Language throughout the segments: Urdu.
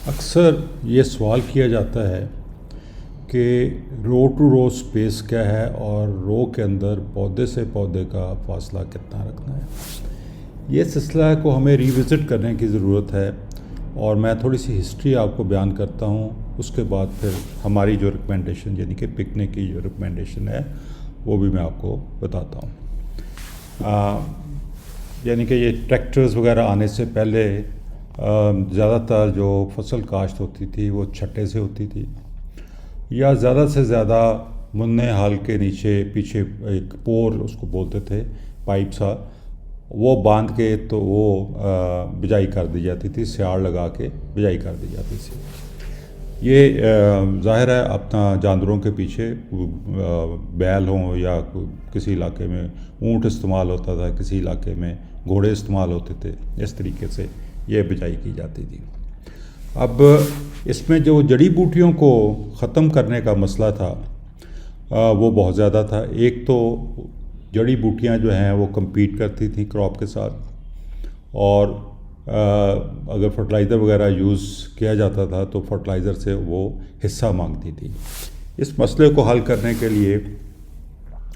اکثر یہ سوال کیا جاتا ہے کہ رو ٹو رو سپیس کیا ہے اور رو کے اندر پودے سے پودے کا فاصلہ کتنا رکھنا ہے. یہ سلسلہ کو ہمیں ریوزٹ کرنے کی ضرورت ہے اور میں تھوڑی سی ہسٹری آپ کو بیان کرتا ہوں. اس کے بعد پھر ہماری جو ریکمنڈیشن یعنی کہ پکنک کی جو ریکمنڈیشن ہے وہ بھی میں آپ کو بتاتا ہوں. یعنی کہ یہ ٹریکٹرز وغیرہ آنے سے پہلے زیادہ تر جو فصل کاشت ہوتی تھی وہ چھٹے سے ہوتی تھی یا زیادہ سے زیادہ منع حال کے نیچے پیچھے ایک پور اس کو بولتے تھے پائپ سا وہ باندھ کے تو وہ بجائی کر دی جاتی تھی, سیاڑ لگا کے بجائی کر دی جاتی تھی. یہ ظاہر ہے اپنا جانوروں کے پیچھے بیل ہوں یا کسی علاقے میں اونٹ استعمال ہوتا تھا, کسی علاقے میں گھوڑے استعمال ہوتے تھے, اس طریقے سے یہ بجائی کی جاتی تھی. اب اس میں جو جڑی بوٹیوں کو ختم کرنے کا مسئلہ تھا وہ بہت زیادہ تھا. ایک تو جڑی بوٹیاں جو ہیں وہ کمپیٹ کرتی تھیں کراپ کے ساتھ, اور اگر فرٹیلائزر وغیرہ یوز کیا جاتا تھا تو فرٹیلائزر سے وہ حصہ مانگتی تھی. اس مسئلے کو حل کرنے کے لیے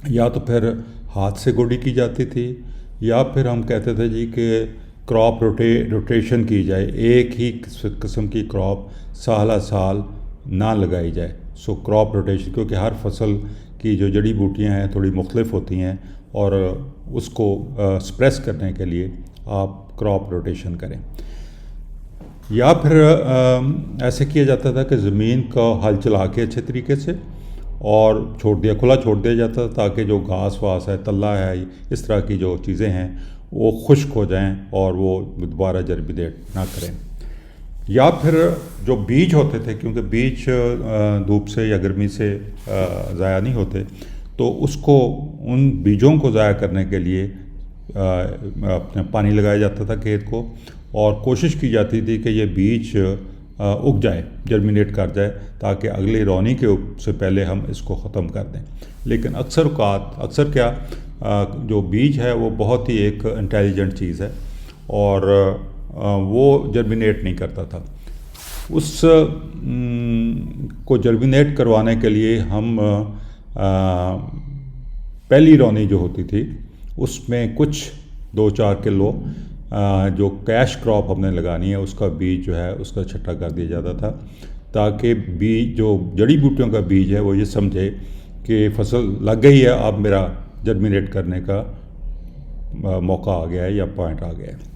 یا تو پھر ہاتھ سے گوڈی کی جاتی تھی یا پھر ہم کہتے تھے جی کہ کراپ روٹیشن کی جائے, ایک ہی قسم کی کراپ سالہ سال نہ لگائی جائے. سو کراپ روٹیشن, کیونکہ ہر فصل کی جو جڑی بوٹیاں ہیں تھوڑی مختلف ہوتی ہیں اور اس کو سپریس کرنے کے لیے آپ کراپ روٹیشن کریں. یا پھر ایسے کیا جاتا تھا کہ زمین کا ہل چلا کے اچھے طریقے سے اور کھلا چھوڑ دیا جاتا تھا تاکہ جو گھاس واس ہے, تلہ ہے, اس طرح کی جو چیزیں ہیں وہ خشک ہو جائیں اور وہ دوبارہ جرمینیٹ نہ کریں. یا پھر جو بیج ہوتے تھے, کیونکہ بیج دھوپ سے یا گرمی سے ضائع نہیں ہوتے, تو اس کو ان بیجوں کو ضائع کرنے کے لیے اپنے پانی لگایا جاتا تھا کھیت کو, اور کوشش کی جاتی تھی کہ یہ بیج اگ جائے, جرمینیٹ کر جائے, تاکہ اگلی رونی کے سے پہلے ہم اس کو ختم کر دیں. لیکن اکثر کیا جو بیج ہے وہ بہت ہی ایک انٹیلیجنٹ چیز ہے اور وہ جرمینیٹ نہیں کرتا تھا. اس کو جرمینیٹ کروانے کے لیے ہم پہلی رونی جو ہوتی تھی اس میں کچھ 2-4 کلو جو کیش کراپ ہم نے لگانی ہے اس کا بیج جو ہے اس کا چھٹا کر دیا جاتا تھا, تاکہ بیج جو جڑی بوٹیوں کا بیج ہے وہ یہ سمجھے کہ فصل لگ گئی ہے, اب میرا جرمینیٹ کرنے کا موقع آ گیا ہے یا پوائنٹ آ گیا ہے.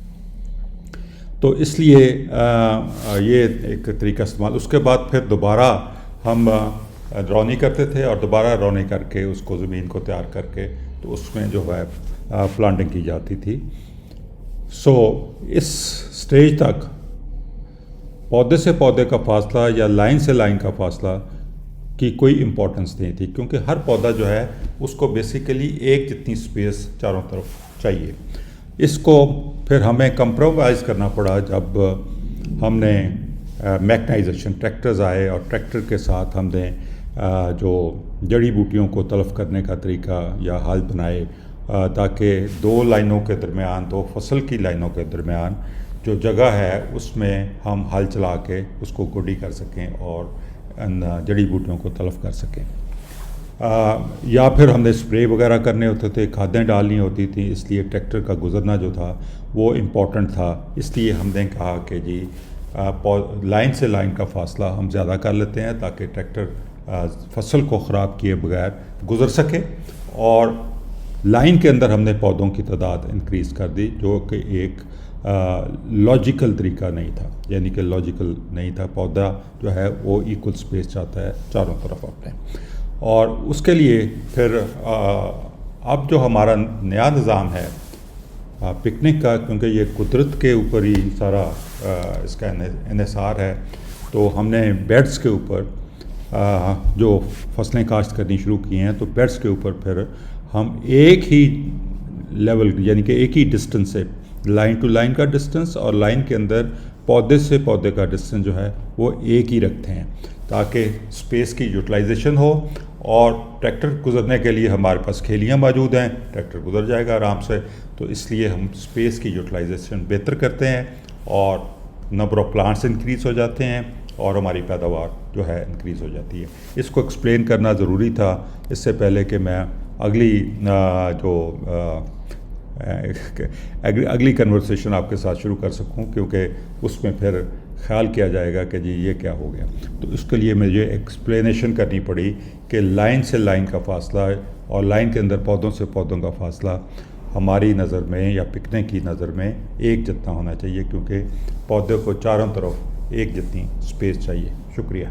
تو اس لیے یہ ایک طریقہ استعمال. اس کے بعد پھر دوبارہ ہم رونی کرتے تھے اور دوبارہ رونی کر کے اس کو زمین کو تیار کر کے تو اس میں جو ہے پلانٹنگ کی جاتی تھی. سو اس سٹیج تک پودے سے پودے کا فاصلہ یا لائن سے لائن کا فاصلہ کی کوئی امپورٹنس نہیں تھی, کیونکہ ہر پودا جو ہے اس کو بیسیکلی ایک جتنی سپیس چاروں طرف چاہیے. اس کو پھر ہمیں کمپرومائز کرنا پڑا جب ہم نے میکنائزیشن ٹریکٹرز آئے اور ٹریکٹر کے ساتھ ہم نے جو جڑی بوٹیوں کو تلف کرنے کا طریقہ یا حل بنائے, تاکہ 2 لائنوں کے درمیان, 2 فصل کی لائنوں کے درمیان جو جگہ ہے اس میں ہم ہل چلا کے اس کو گوڈی کر سکیں اور جڑی بوٹیوں کو تلف کر سکیں. یا پھر ہم نے اسپرے وغیرہ کرنے ہوتے تھے, کھادیں ڈالنی ہوتی تھیں, اس لیے ٹریکٹر کا گزرنا جو تھا وہ امپورٹنٹ تھا. اس لیے ہم نے کہا کہ جی لائن سے لائن کا فاصلہ ہم زیادہ کر لیتے ہیں تاکہ ٹریکٹر فصل کو خراب کیے بغیر گزر سکے, اور لائن کے اندر ہم نے پودوں کی تعداد انکریز کر دی, جو کہ ایک لاجیکل طریقہ نہیں تھا. یعنی کہ لاجیکل نہیں تھا, پودا جو ہے وہ ایکول سپیس چاہتا ہے چاروں طرف اپنے. اور اس کے لیے پھر اب جو ہمارا نیا نظام ہے پکنک کا, کیونکہ یہ قدرت کے اوپر ہی سارا اس کا انحصار ہے, تو ہم نے بیڈز کے اوپر جو فصلیں کاشت کرنی شروع کی ہیں تو بیڈز کے اوپر پھر ہم ایک ہی لیول یعنی کہ ایک ہی ڈسٹنس سے, لائن ٹو لائن کا ڈسٹنس اور لائن کے اندر پودے سے پودے کا ڈسٹنس جو ہے وہ ایک ہی رکھتے ہیں, تاکہ سپیس کی یوٹیلائزیشن ہو. اور ٹریکٹر گزرنے کے لیے ہمارے پاس کھیلیاں موجود ہیں, ٹریکٹر گزر جائے گا آرام سے, تو اس لیے ہم سپیس کی یوٹیلائزیشن بہتر کرتے ہیں اور نمبر آف پلانٹس انکریز ہو جاتے ہیں اور ہماری پیداوار جو ہے انکریز ہو جاتی ہے. اس کو ایکسپلین کرنا ضروری تھا اس سے پہلے کہ میں اگلی کنورسیشن آپ کے ساتھ شروع کر سکوں، کیونکہ اس میں پھر خیال کیا جائے گا کہ جی یہ کیا ہو گیا. تو اس کے لیے مجھے ایکسپلینیشن کرنی پڑی کہ لائن سے لائن کا فاصلہ اور لائن کے اندر پودوں سے پودوں کا فاصلہ ہماری نظر میں یا پکنے کی نظر میں ایک جتنا ہونا چاہیے، کیونکہ پودے کو چاروں طرف ایک جتنی سپیس چاہیے. شکریہ.